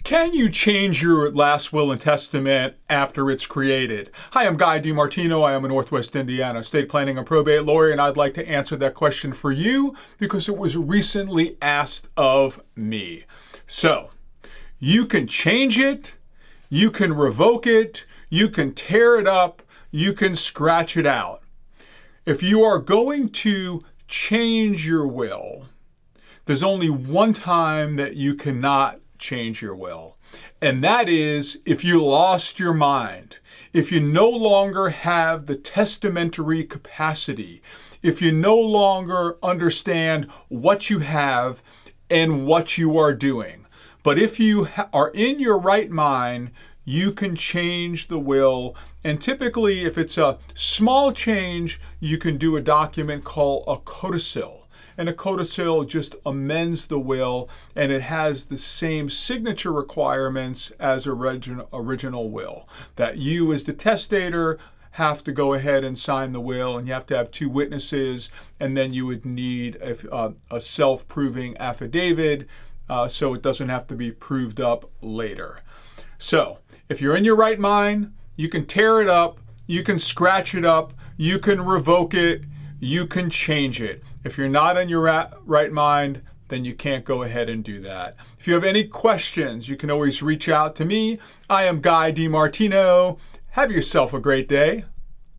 Can you change your last will and testament after it's created? Hi, I'm Guy DiMartino. I am a Northwest Indiana estate planning and probate lawyer, and I'd like to answer that question for you because it was recently asked of me. So, you can change it, you can revoke it, you can tear it up, you can scratch it out. If you are going to change your will, there's only one time that you cannot change your will. And that is if you lost your mind, if you no longer have the testamentary capacity, if you no longer understand what you have and what you are doing. But if you are in your right mind, you can change the will. And typically, if it's a small change, you can do a document called a codicil. And a codicil just amends the will, and it has the same signature requirements as original will. That you as the testator have to go ahead and sign the will, and you have to have two witnesses, and then you would need a self-proving affidavit, so it doesn't have to be proved up later. So, if you're in your right mind, you can tear it up, you can scratch it up, you can revoke it, you can change it. If you're not in your right mind, then you can't go ahead and do that. If you have any questions, you can always reach out to me. I am Guy DiMartino. Have yourself a great day.